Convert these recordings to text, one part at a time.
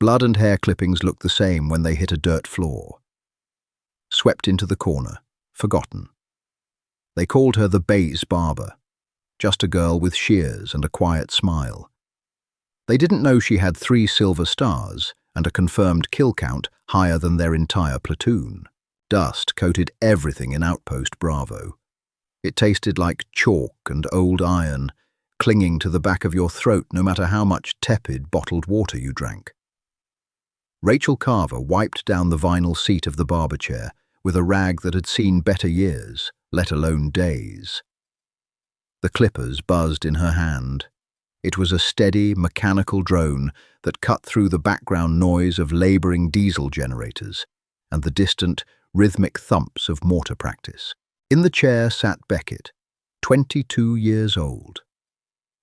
Blood and hair clippings looked the same when they hit a dirt floor. Swept into the corner, forgotten. They called her the Bay's barber, just a girl with shears and a quiet smile. They didn't know she had 3 silver stars and a confirmed kill count higher than their entire platoon. Dust coated everything in Outpost Bravo. It tasted like chalk and old iron, clinging to the back of your throat no matter how much tepid bottled water you drank. Rachel Carver wiped down the vinyl seat of the barber chair with a rag that had seen better years, let alone days. The clippers buzzed in her hand. It was a steady, mechanical drone that cut through the background noise of laboring diesel generators and the distant, rhythmic thumps of mortar practice. In the chair sat Beckett, 22 years old.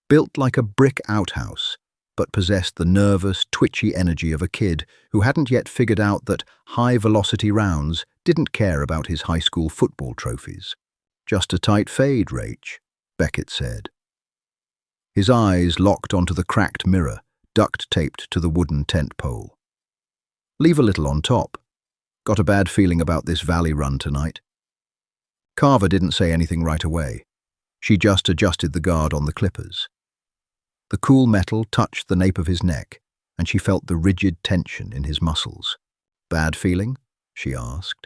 Built like a brick outhouse, but possessed the nervous, twitchy energy of a kid who hadn't yet figured out that high-velocity rounds didn't care about his high school football trophies. "Just a tight fade, Rach," Beckett said. His eyes locked onto the cracked mirror, duct-taped to the wooden tent pole. "Leave a little on top. Got a bad feeling about this valley run tonight." Carver didn't say anything right away. She just adjusted the guard on the clippers. The cool metal touched the nape of his neck, and she felt the rigid tension in his muscles. "Bad feeling?" she asked.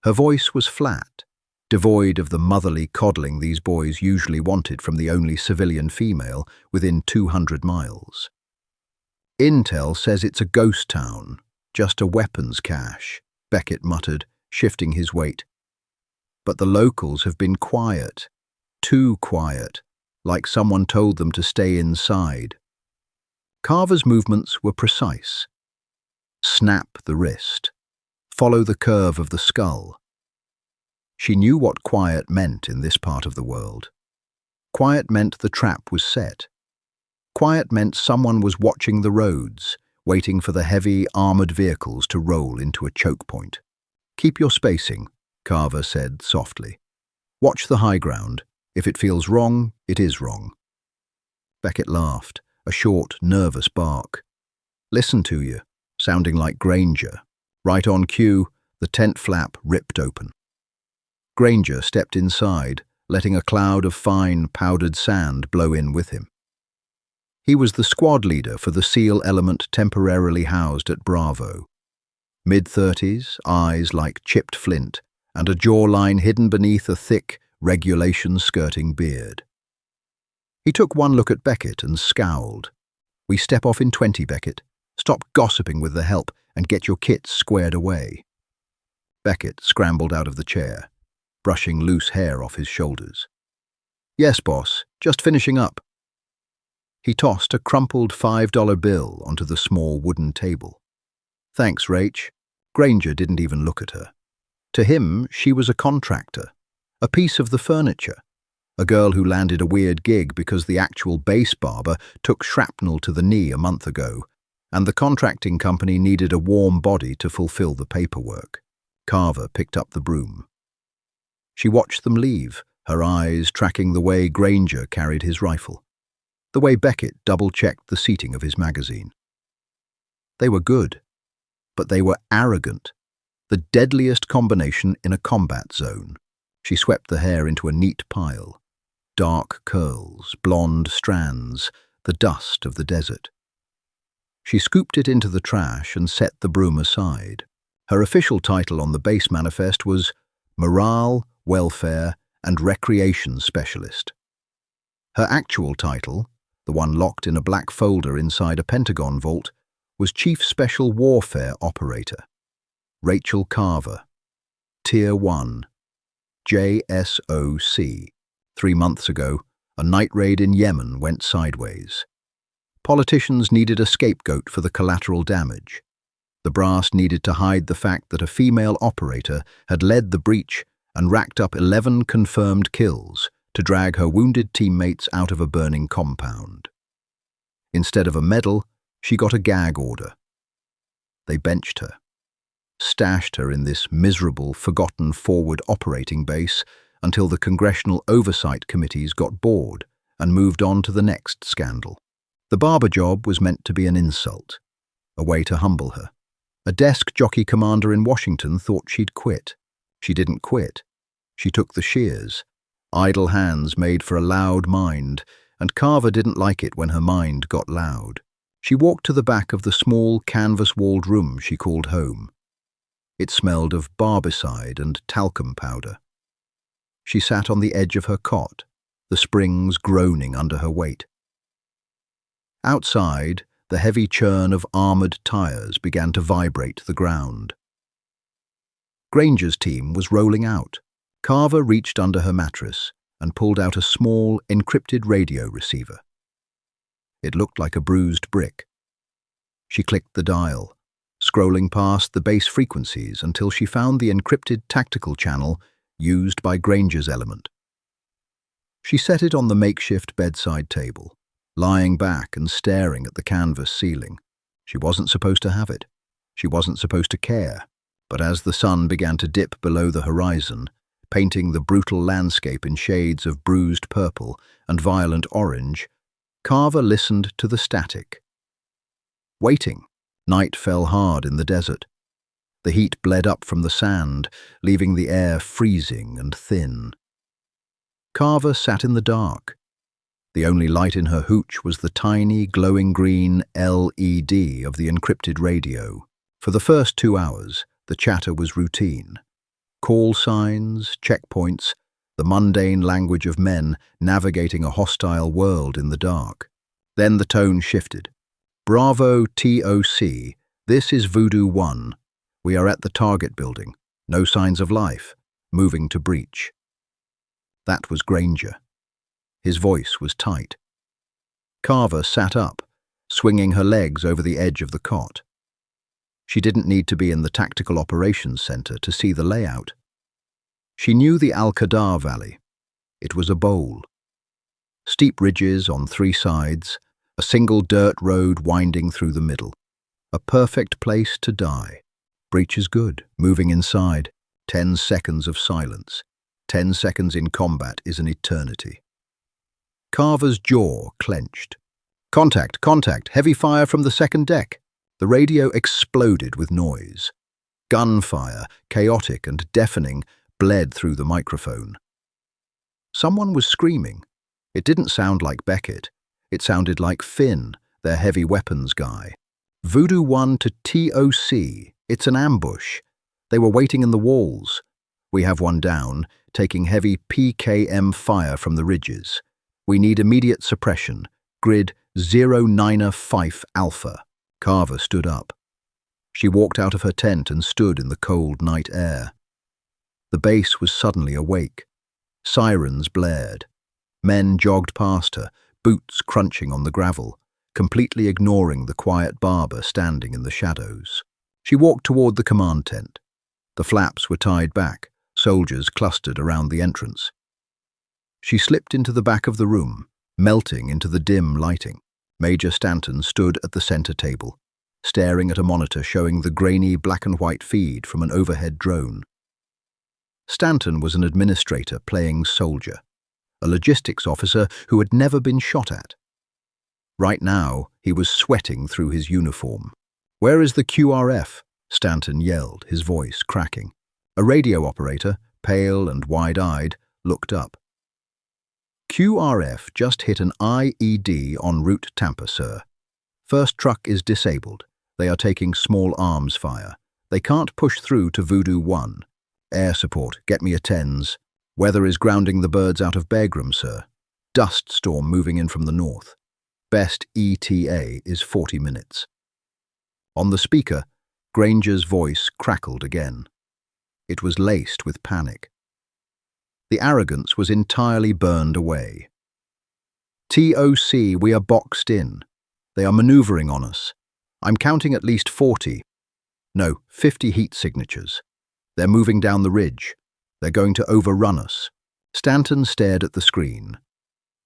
Her voice was flat, devoid of the motherly coddling these boys usually wanted from the only civilian female within 200 miles. "Intel says it's a ghost town, just a weapons cache," Beckett muttered, shifting his weight. "But the locals have been quiet, too quiet, like someone told them to stay inside." Carver's movements were precise. Snap the wrist. Follow the curve of the skull. She knew what quiet meant in this part of the world. Quiet meant the trap was set. Quiet meant someone was watching the roads, waiting for the heavy, armored vehicles to roll into a choke point. "Keep your spacing," Carver said softly. "Watch the high ground. If it feels wrong, it is wrong." Beckett laughed, a short, nervous bark. "Listen to you," sounding like Granger. Right on cue, the tent flap ripped open. Granger stepped inside, letting a cloud of fine, powdered sand blow in with him. He was the squad leader for the SEAL element temporarily housed at Bravo. Mid-30s, eyes like chipped flint, and a jawline hidden beneath a thick, regulation-skirting beard. He took one look at Beckett and scowled. "We step off in 20, Beckett. Stop gossiping with the help and get your kits squared away." Beckett scrambled out of the chair, brushing loose hair off his shoulders. "Yes, boss, just finishing up." He tossed a crumpled $5 bill onto the small wooden table. "Thanks, Rach." Granger didn't even look at her. To him, she was a contractor, a piece of the furniture, a girl who landed a weird gig because the actual base barber took shrapnel to the knee a month ago, and the contracting company needed a warm body to fulfill the paperwork. Carver picked up the broom. She watched them leave, her eyes tracking the way Granger carried his rifle, the way Beckett double-checked the seating of his magazine. They were good, but they were arrogant, the deadliest combination in a combat zone. She swept the hair into a neat pile. Dark curls, blonde strands, the dust of the desert. She scooped it into the trash and set the broom aside. Her official title on the base manifest was Morale, Welfare, and Recreation Specialist. Her actual title, the one locked in a black folder inside a Pentagon vault, was Chief Special Warfare Operator. Rachel Carver, Tier 1, JSOC. 3 months ago, a night raid in Yemen went sideways. Politicians needed a scapegoat for the collateral damage. The brass needed to hide the fact that a female operator had led the breach and racked up 11 confirmed kills to drag her wounded teammates out of a burning compound. Instead of a medal, she got a gag order. They benched her, stashed her in this miserable, forgotten forward operating base until the congressional oversight committees got bored and moved on to the next scandal. The barber job was meant to be an insult. a way to humble her. A desk jockey commander in Washington thought she'd quit. She didn't quit. She took the shears. Idle hands made for a loud mind, and Carver didn't like it when her mind got loud. She walked to the back of the small canvas-walled room she called home. It smelled of barbicide and talcum powder. She sat on the edge of her cot, the springs groaning under her weight. Outside, the heavy churn of armored tires began to vibrate the ground. Granger's team was rolling out. Carver reached under her mattress and pulled out a small, encrypted radio receiver. It looked like a bruised brick. She clicked the dial, scrolling past the base frequencies until she found the encrypted tactical channel used by Granger's element. She set it on the makeshift bedside table, lying back and staring at the canvas ceiling. She wasn't supposed to have it. She wasn't supposed to care. But as the sun began to dip below the horizon, painting the brutal landscape in shades of bruised purple and violent orange, Carver listened to the static. Waiting, night fell hard in the desert. The heat bled up from the sand, leaving the air freezing and thin. Carver sat in the dark. The only light in her hooch was the tiny, glowing green LED of the encrypted radio. For the first 2 hours, the chatter was routine. Call signs, checkpoints, the mundane language of men navigating a hostile world in the dark. Then the tone shifted. Bravo TOC, this is Voodoo 1. We are at the target building. No signs of life. Moving to breach. That was Granger. His voice was tight. Carver sat up, swinging her legs over the edge of the cot. She didn't need to be in the Tactical Operations Center to see the layout. She knew the Al-Qadar Valley. It was a bowl. Steep ridges on 3 sides, a single dirt road winding through the middle. A perfect place to die. Breach is good, moving inside. 10 seconds of silence. 10 seconds in combat is an eternity. Carver's jaw clenched. Contact, contact, heavy fire from the second deck. The radio exploded with noise. Gunfire, chaotic and deafening, bled through the microphone. Someone was screaming. It didn't sound like Beckett. It sounded like Finn, their heavy weapons guy. Voodoo 1 to TOC. It's an ambush. They were waiting in the walls. We have one down, taking heavy PKM fire from the ridges. We need immediate suppression. Grid 095 Alpha. Carver stood up. She walked out of her tent and stood in the cold night air. The base was suddenly awake. Sirens blared. Men jogged past her, boots crunching on the gravel, completely ignoring the quiet barber standing in the shadows. She walked toward the command tent. The flaps were tied back, soldiers clustered around the entrance. She slipped into the back of the room, melting into the dim lighting. Major Stanton stood at the center table, staring at a monitor showing the grainy black and white feed from an overhead drone. Stanton was an administrator playing soldier, a logistics officer who had never been shot at. Right now, he was sweating through his uniform. "Where is the QRF?" Stanton yelled, his voice cracking. A radio operator, pale and wide-eyed, looked up. "QRF just hit an IED en route Tampa, sir. First truck is disabled. They are taking small arms fire. They can't push through to Voodoo 1. Air support, get me a TENS. Weather is grounding the birds out of Bagram, sir. Dust storm moving in from the north. Best ETA is 40 minutes. On the speaker, Granger's voice crackled again. It was laced with panic. The arrogance was entirely burned away. "TOC, we are boxed in. They are maneuvering on us. I'm counting at least 40. No, 50 heat signatures. They're moving down the ridge. They're going to overrun us." Stanton stared at the screen.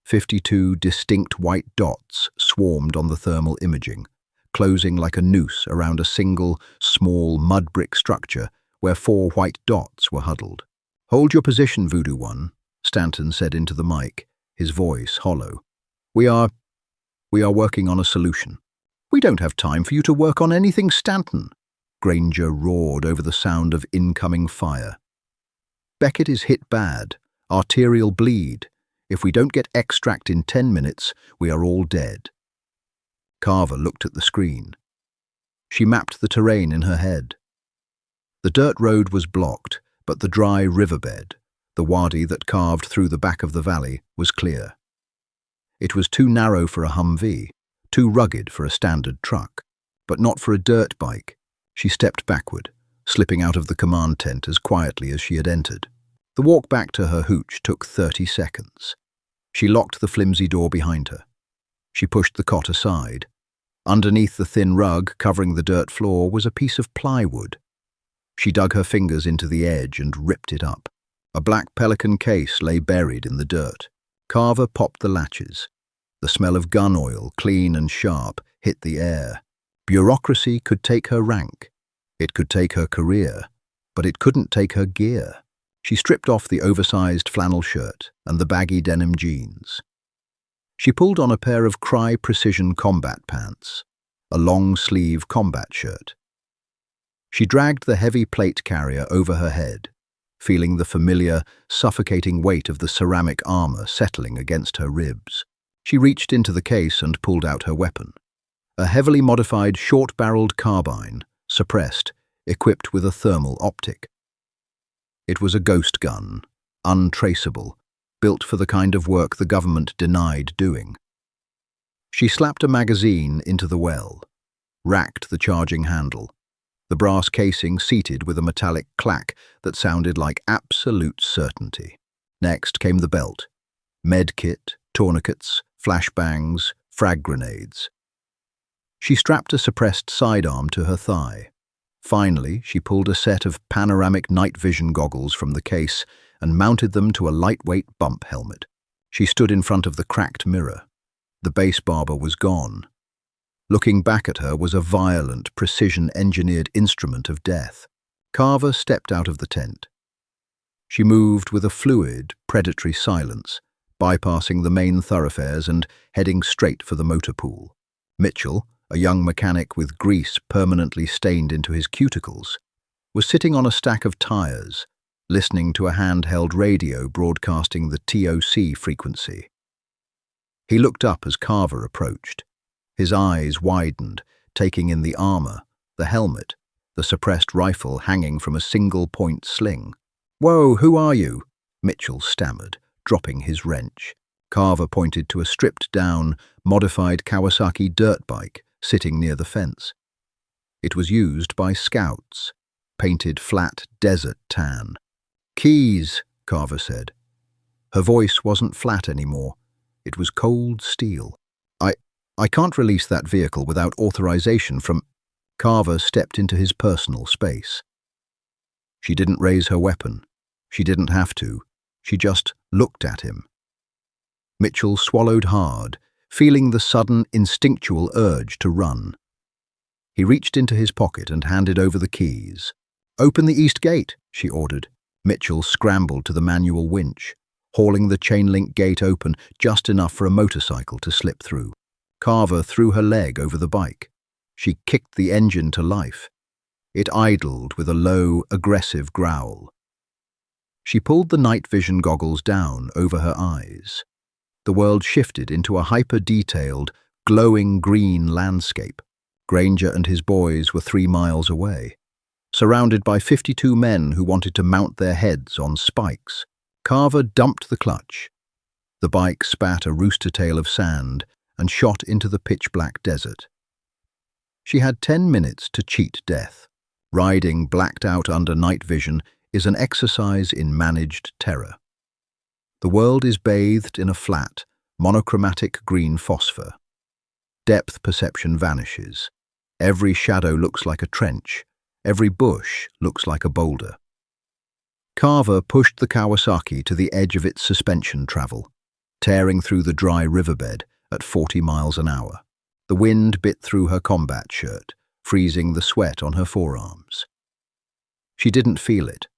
52 distinct white dots swarmed on the thermal imaging, closing like a noose around a single, small mud brick structure where 4 white dots were huddled. "Hold your position, Voodoo 1, Stanton said into the mic, his voice hollow. We are working on a solution." We don't have time for you to work on anything, Stanton, Granger roared over the sound of incoming fire. Beckett is hit bad, arterial bleed. If we don't get extract in 10 minutes, we are all dead. Carver looked at the screen. She mapped the terrain in her head. The dirt road was blocked, but the dry riverbed, the wadi that carved through the back of the valley, was clear. It was too narrow for a Humvee, too rugged for a standard truck, but not for a dirt bike. She stepped backward, slipping out of the command tent as quietly as she had entered. The walk back to her hooch took 30 seconds. She locked the flimsy door behind her. She pushed the cot aside. Underneath the thin rug covering the dirt floor was a piece of plywood. She dug her fingers into the edge and ripped it up. A black Pelican case lay buried in the dirt. Carver popped the latches. The smell of gun oil, clean and sharp, hit the air. Bureaucracy could take her rank. It could take her career, but it couldn't take her gear. She stripped off the oversized flannel shirt and the baggy denim jeans. She pulled on a pair of Cry Precision combat pants, a long-sleeve combat shirt. She dragged the heavy plate carrier over her head, feeling the familiar, suffocating weight of the ceramic armor settling against her ribs. She reached into the case and pulled out her weapon. A heavily modified short-barreled carbine, suppressed, equipped with a thermal optic. It was a ghost gun, untraceable, built for the kind of work the government denied doing. She slapped a magazine into the well, racked the charging handle, the brass casing seated with a metallic clack that sounded like absolute certainty. Next came the belt, med kit, tourniquets, flashbangs, frag grenades. She strapped a suppressed sidearm to her thigh. Finally, she pulled a set of panoramic night vision goggles from the case and mounted them to a lightweight bump helmet. She stood in front of the cracked mirror. The base barber was gone. Looking back at her was a violent, precision-engineered instrument of death. Carver stepped out of the tent. She moved with a fluid, predatory silence, bypassing the main thoroughfares and heading straight for the motor pool. Mitchell, a young mechanic with grease permanently stained into his cuticles, was sitting on a stack of tires, listening to a handheld radio broadcasting the TOC frequency. He looked up as Carver approached. His eyes widened, taking in the armor, the helmet, the suppressed rifle hanging from a single-point sling. "Whoa, who are you?" Mitchell stammered, dropping his wrench. Carver pointed to a stripped-down, modified Kawasaki dirt bike sitting near the fence. It was used by scouts, painted flat desert tan. "Keys," Carver said. Her voice wasn't flat anymore. It was cold steel. I can't release that vehicle without authorization from..." Carver stepped into his personal space. She didn't raise her weapon. She didn't have to. She just looked at him. Mitchell swallowed hard, feeling the sudden instinctual urge to run. He reached into his pocket and handed over the keys. "Open the east gate," she ordered. Mitchell scrambled to the manual winch, hauling the chain-link gate open just enough for a motorcycle to slip through. Carver threw her leg over the bike. She kicked the engine to life. It idled with a low, aggressive growl. She pulled the night vision goggles down over her eyes. The world shifted into a hyper-detailed, glowing green landscape. Granger and his boys were 3 miles away, surrounded by 52 men who wanted to mount their heads on spikes. Carver dumped the clutch. The bike spat a rooster tail of sand and shot into the pitch-black desert. She had 10 minutes to cheat death. Riding blacked out under night vision is an exercise in managed terror. The world is bathed in a flat, monochromatic green phosphor. Depth perception vanishes. Every shadow looks like a trench. Every bush looks like a boulder. Carver pushed the Kawasaki to the edge of its suspension travel, tearing through the dry riverbed at 40 miles an hour. The wind bit through her combat shirt, freezing the sweat on her forearms. She didn't feel it.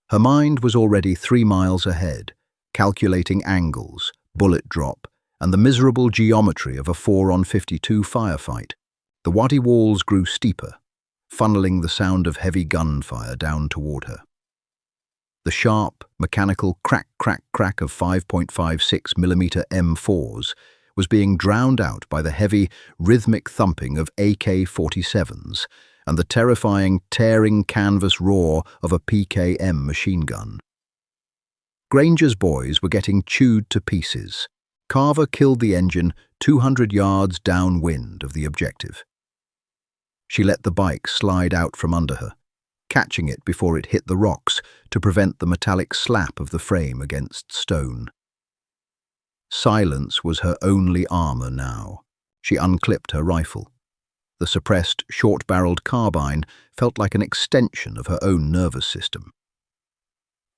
Her mind was already 3 miles ahead, calculating angles, bullet drop, and the miserable geometry of a 4-on-52 firefight. The wadi walls grew steeper, funneling the sound of heavy gunfire down toward her. The sharp, mechanical crack, crack, crack of 5.56mm M4s was being drowned out by the heavy, rhythmic thumping of AK-47s and the terrifying, tearing canvas roar of a PKM machine gun. Granger's boys were getting chewed to pieces. Carver killed the engine 200 yards downwind of the objective. She let the bike slide out from under her, catching it before it hit the rocks to prevent the metallic slap of the frame against stone. Silence was her only armor now. She unclipped her rifle. The suppressed, short-barreled carbine felt like an extension of her own nervous system.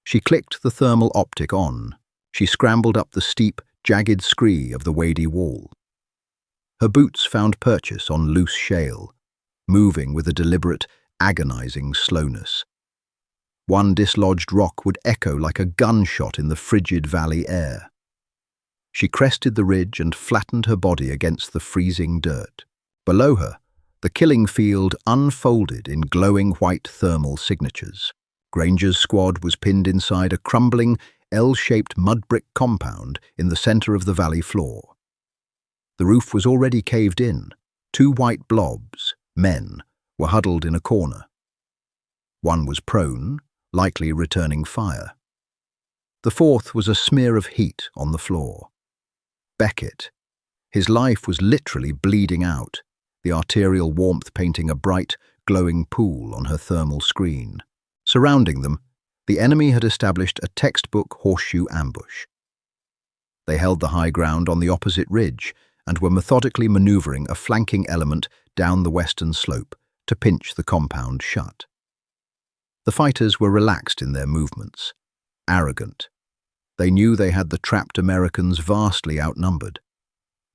She clicked the thermal optic on. She scrambled up the steep, jagged scree of the wadi wall. Her boots found purchase on loose shale, moving with a deliberate, agonizing slowness. One dislodged rock would echo like a gunshot in the frigid valley air. She crested the ridge and flattened her body against the freezing dirt. Below her, the killing field unfolded in glowing white thermal signatures. Granger's squad was pinned inside a crumbling, L-shaped mud brick compound in the center of the valley floor. The roof was already caved in. Two white blobs, men, were huddled in a corner. One was prone, likely returning fire. The fourth was a smear of heat on the floor. Beckett. His life was literally bleeding out, the arterial warmth painting a bright, glowing pool on her thermal screen. Surrounding them, the enemy had established a textbook horseshoe ambush. They held the high ground on the opposite ridge and were methodically maneuvering a flanking element down the western slope to pinch the compound shut. The fighters were relaxed in their movements, arrogant. They knew they had the trapped Americans vastly outnumbered.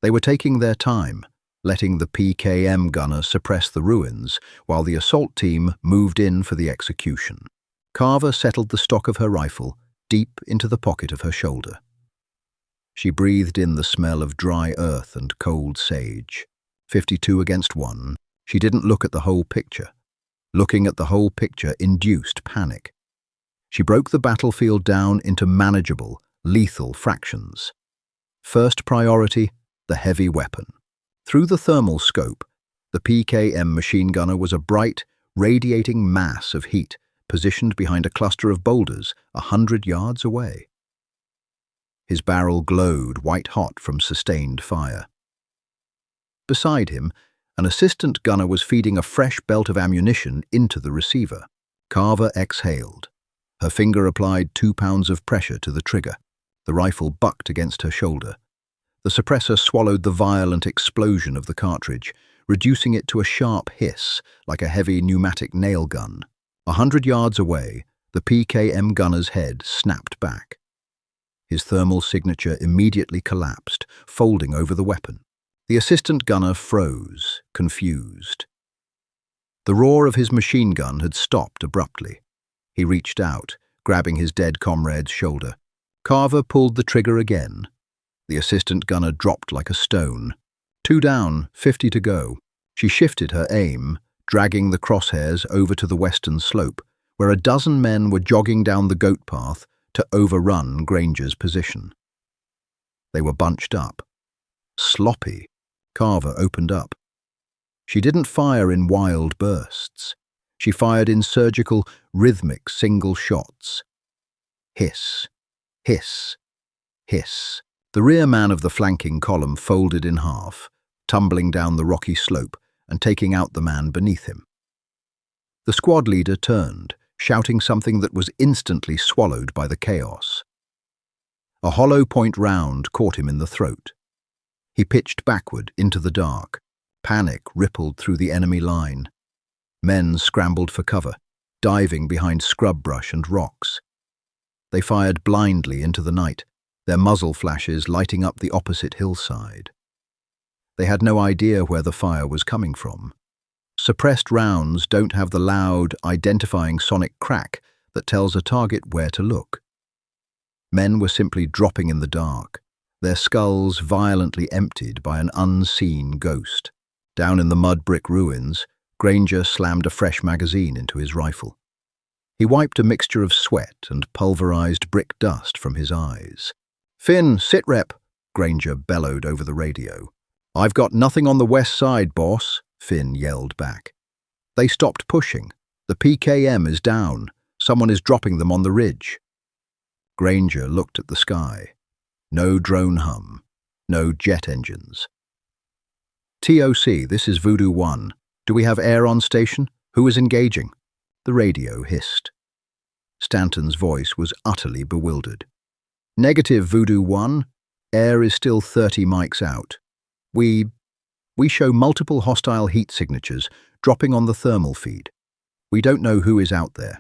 They were taking their time, letting the PKM gunner suppress the ruins while the assault team moved in for the execution. Carver settled the stock of her rifle deep into the pocket of her shoulder. She breathed in the smell of dry earth and cold sage. 52 against 1. She didn't look at the whole picture. Looking at the whole picture induced panic. She broke the battlefield down into manageable, lethal fractions. First priority, the heavy weapon. Through the thermal scope, the PKM machine gunner was a bright, radiating mass of heat positioned behind a cluster of boulders 100 yards away. His barrel glowed white-hot from sustained fire. Beside him, an assistant gunner was feeding a fresh belt of ammunition into the receiver. Carver exhaled. Her finger applied 2 pounds of pressure to the trigger. The rifle bucked against her shoulder. The suppressor swallowed the violent explosion of the cartridge, reducing it to a sharp hiss, like a heavy pneumatic nail gun. 100 yards away, the PKM gunner's head snapped back. His thermal signature immediately collapsed, folding over the weapon. The assistant gunner froze, confused. The roar of his machine gun had stopped abruptly. He reached out, grabbing his dead comrade's shoulder. Carver pulled the trigger again. The assistant gunner dropped like a stone. 2 down, 50 to go. She shifted her aim, dragging the crosshairs over to the western slope, where a dozen men were jogging down the goat path to overrun Granger's position. They were bunched up. Sloppy. Carver opened up. She didn't fire in wild bursts. She fired in surgical, rhythmic single shots. Hiss, hiss, hiss. The rear man of the flanking column folded in half, tumbling down the rocky slope and taking out the man beneath him. The squad leader turned, shouting something that was instantly swallowed by the chaos. A hollow point round caught him in the throat. He pitched backward into the dark. Panic rippled through the enemy line. Men scrambled for cover, diving behind scrub brush and rocks. They fired blindly into the night, their muzzle flashes lighting up the opposite hillside. They had no idea where the fire was coming from. Suppressed rounds don't have the loud, identifying sonic crack that tells a target where to look. Men were simply dropping in the dark, their skulls violently emptied by an unseen ghost. Down in the mud brick ruins, Granger slammed a fresh magazine into his rifle. He wiped a mixture of sweat and pulverized brick dust from his eyes. "Finn, sit rep," Granger bellowed over the radio. "I've got nothing on the west side, boss," Finn yelled back. "They stopped pushing. The PKM is down. Someone is dropping them on the ridge." Granger looked at the sky. No drone hum. No jet engines. "TOC, this is Voodoo 1. Do we have air on station? Who is engaging?" The radio hissed. Stanton's voice was utterly bewildered. "Negative, Voodoo 1. Air is still 30 mics out. We show multiple hostile heat signatures dropping on the thermal feed. We don't know who is out there."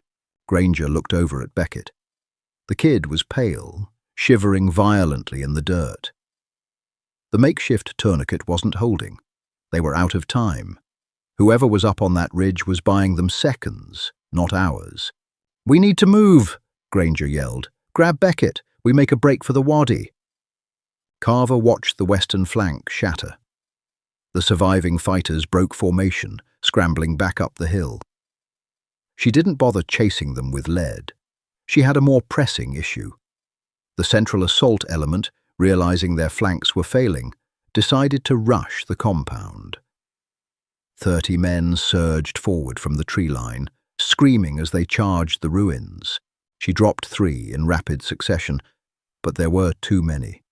Granger looked over at Beckett. The kid was pale, shivering violently in the dirt. The makeshift tourniquet wasn't holding. They were out of time. Whoever was up on that ridge was buying them seconds, not hours. "We need to move," Granger yelled. "Grab Beckett. We make a break for the wadi." Carver watched the western flank shatter. The surviving fighters broke formation, scrambling back up the hill. She didn't bother chasing them with lead. She had a more pressing issue. The central assault element, realizing their flanks were failing, decided to rush the compound. 30 men surged forward from the tree line, screaming as they charged the ruins. She dropped 3 in rapid succession, but there were too many.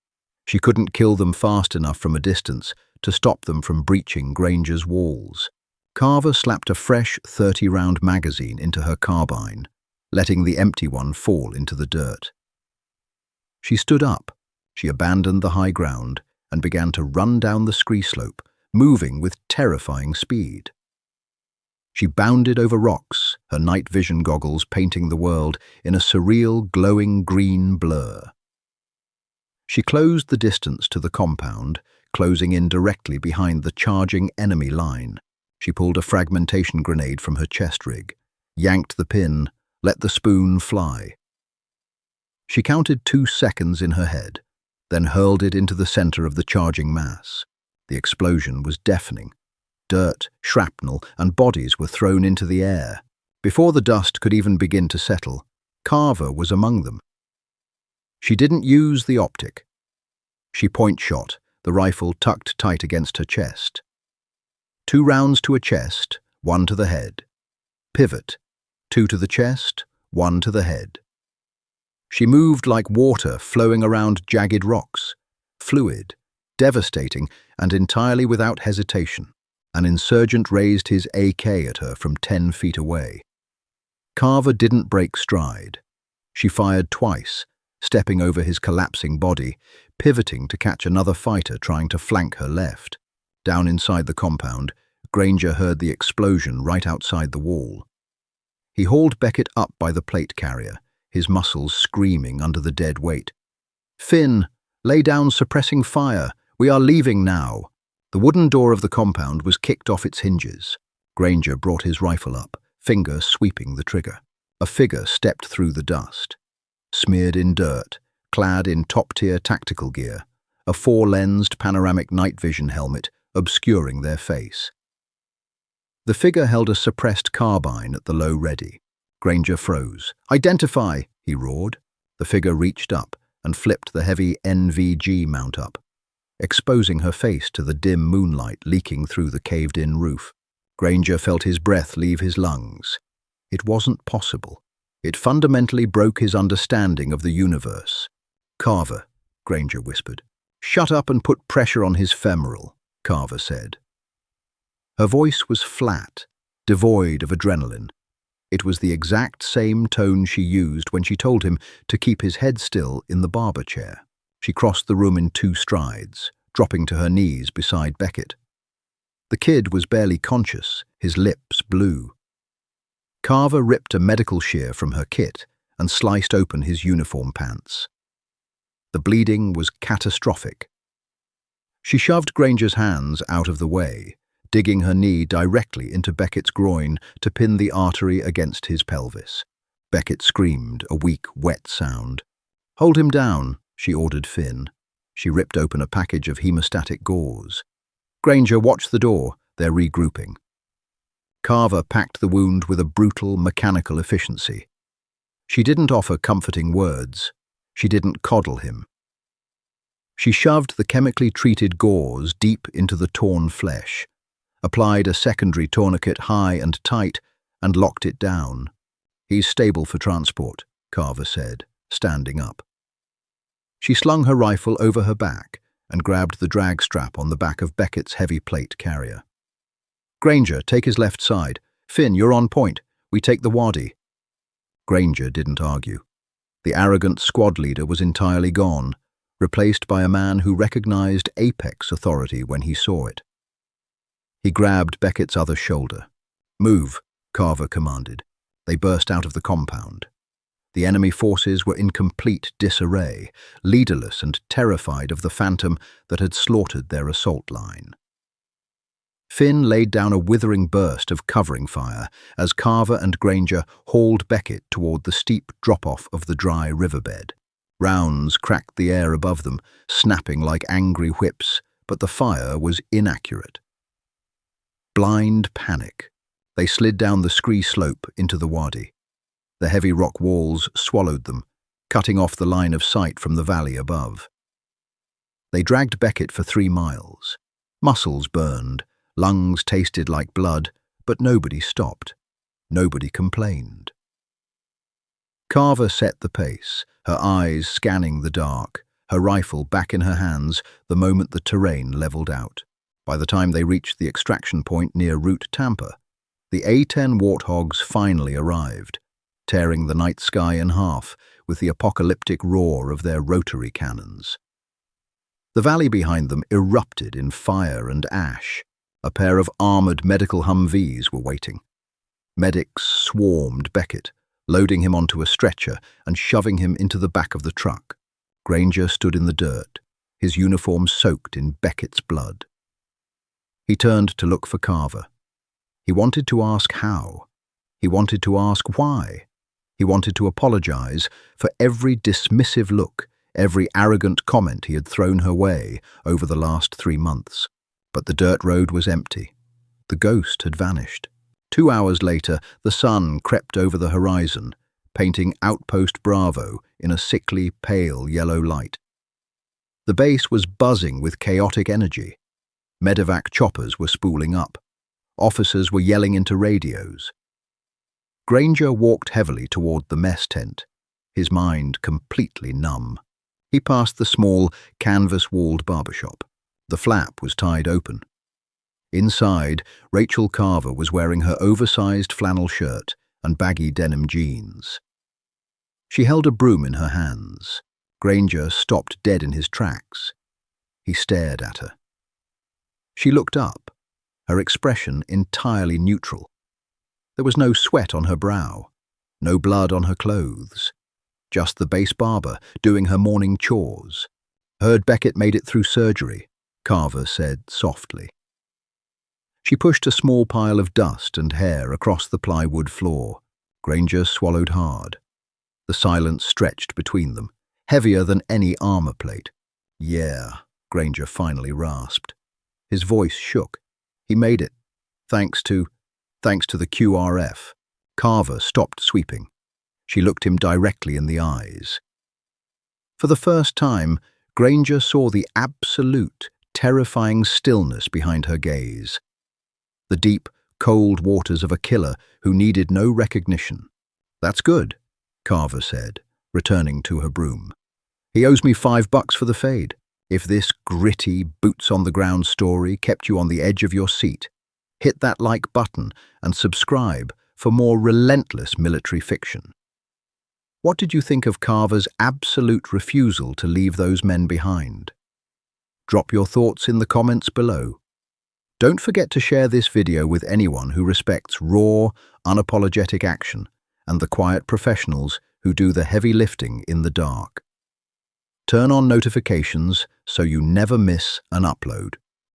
She couldn't kill them fast enough from a distance to stop them from breaching Granger's walls. Carver slapped a fresh 30-round magazine into her carbine, letting the empty one fall into the dirt. She stood up. She abandoned the high ground and began to run down the scree slope, moving with terrifying speed. She bounded over rocks, her night vision goggles painting the world in a surreal, glowing green blur. She closed the distance to the compound, closing in directly behind the charging enemy line. She pulled a fragmentation grenade from her chest rig, yanked the pin, let the spoon fly. She counted 2 seconds in her head, then hurled it into the center of the charging mass. The explosion was deafening. Dirt, shrapnel, and bodies were thrown into the air. Before the dust could even begin to settle, Carver was among them. She didn't use the optic. She point shot, the rifle tucked tight against her chest. 2 rounds to a chest, 1 to the head. Pivot, 2 to the chest, 1 to the head. She moved like water flowing around jagged rocks, fluid, devastating, and entirely without hesitation. An insurgent raised his AK at her from 10 feet away. Carver didn't break stride. She fired twice, stepping over his collapsing body, pivoting to catch another fighter trying to flank her left. Down inside the compound, Granger heard the explosion right outside the wall. He hauled Beckett up by the plate carrier, his muscles screaming under the dead weight. "Finn, lay down suppressing fire. We are leaving now." The wooden door of the compound was kicked off its hinges. Granger brought his rifle up, finger sweeping the trigger. A figure stepped through the dust. Smeared in dirt, clad in top-tier tactical gear, a 4-lensed panoramic night vision helmet obscuring their face. The figure held a suppressed carbine at the low ready. Granger froze. "Identify!" he roared. The figure reached up and flipped the heavy NVG mount up, exposing her face to the dim moonlight leaking through the caved-in roof. Granger felt his breath leave his lungs. It wasn't possible. It fundamentally broke his understanding of the universe. "Carver," Granger whispered. "Shut up and put pressure on his femoral," Carver said. Her voice was flat, devoid of adrenaline. It was the exact same tone she used when she told him to keep his head still in the barber chair. She crossed the room in 2 strides, dropping to her knees beside Beckett. The kid was barely conscious, his lips blue. Carver ripped a medical shear from her kit and sliced open his uniform pants. The bleeding was catastrophic. She shoved Granger's hands out of the way, digging her knee directly into Beckett's groin to pin the artery against his pelvis. Beckett screamed, a weak, wet sound. "Hold him down," she ordered Finn. She ripped open a package of hemostatic gauze. "Granger, watch the door. they're regrouping. Carver packed the wound with a brutal, mechanical efficiency. She didn't offer comforting words. She didn't coddle him. She shoved the chemically treated gauze deep into the torn flesh, applied a secondary tourniquet high and tight, and locked it down. "He's stable for transport," Carver said, standing up. She slung her rifle over her back and grabbed the drag strap on the back of Beckett's heavy plate carrier. "Granger, take his left side. Finn, you're on point. We take the wadi." Granger didn't argue. The arrogant squad leader was entirely gone, replaced by a man who recognized apex authority when he saw it. He grabbed Beckett's other shoulder. "Move," Carver commanded. They burst out of the compound. The enemy forces were in complete disarray, leaderless and terrified of the phantom that had slaughtered their assault line. Finn laid down a withering burst of covering fire as Carver and Granger hauled Beckett toward the steep drop-off of the dry riverbed. Rounds cracked the air above them, snapping like angry whips, but the fire was inaccurate. Blind panic. They slid down the scree slope into the wadi. The heavy rock walls swallowed them, cutting off the line of sight from the valley above. They dragged Beckett for 3 miles. Muscles burned, lungs tasted like blood, but nobody stopped. Nobody complained. Carver set the pace, her eyes scanning the dark, her rifle back in her hands the moment the terrain leveled out. By the time they reached the extraction point near Route Tampa, the A-10 Warthogs finally arrived, tearing the night sky in half with the apocalyptic roar of their rotary cannons. The valley behind them erupted in fire and ash. A pair of armored medical Humvees were waiting. Medics swarmed Beckett, loading him onto a stretcher and shoving him into the back of the truck. Granger stood in the dirt, his uniform soaked in Beckett's blood. He turned to look for Carver. He wanted to ask how. He wanted to ask why. He wanted to apologize for every dismissive look, every arrogant comment he had thrown her way over the last 3 months. But the dirt road was empty. The ghost had vanished. 2 hours later, the sun crept over the horizon, painting Outpost Bravo in a sickly, pale yellow light. The base was buzzing with chaotic energy. Medevac choppers were spooling up. Officers were yelling into radios. Granger walked heavily toward the mess tent, his mind completely numb. He passed the small, canvas-walled barbershop. The flap was tied open. Inside, Rachel Carver was wearing her oversized flannel shirt and baggy denim jeans. She held a broom in her hands. Granger stopped dead in his tracks. He stared at her. She looked up, her expression entirely neutral. There was no sweat on her brow, no blood on her clothes, just the base barber doing her morning chores. "Heard Beckett made it through surgery," Carver said softly. She pushed a small pile of dust and hair across the plywood floor. Granger swallowed hard. The silence stretched between them, heavier than any armor plate. "Yeah," Granger finally rasped. His voice shook. "He made it. Thanks to the QRF." Carver stopped sweeping. She looked him directly in the eyes. For the first time, Granger saw the absolute, terrifying stillness behind her gaze. The deep, cold waters of a killer who needed no recognition. "That's good," Carver said, returning to her broom. "He owes me $5 for the fade. If this gritty, boots-on-the-ground story kept you on the edge of your seat, hit that like button and subscribe for more relentless military fiction." What did you think of Carver's absolute refusal to leave those men behind? Drop your thoughts in the comments below. Don't forget to share this video with anyone who respects raw, unapologetic action and the quiet professionals who do the heavy lifting in the dark. Turn on notifications so you never miss an upload.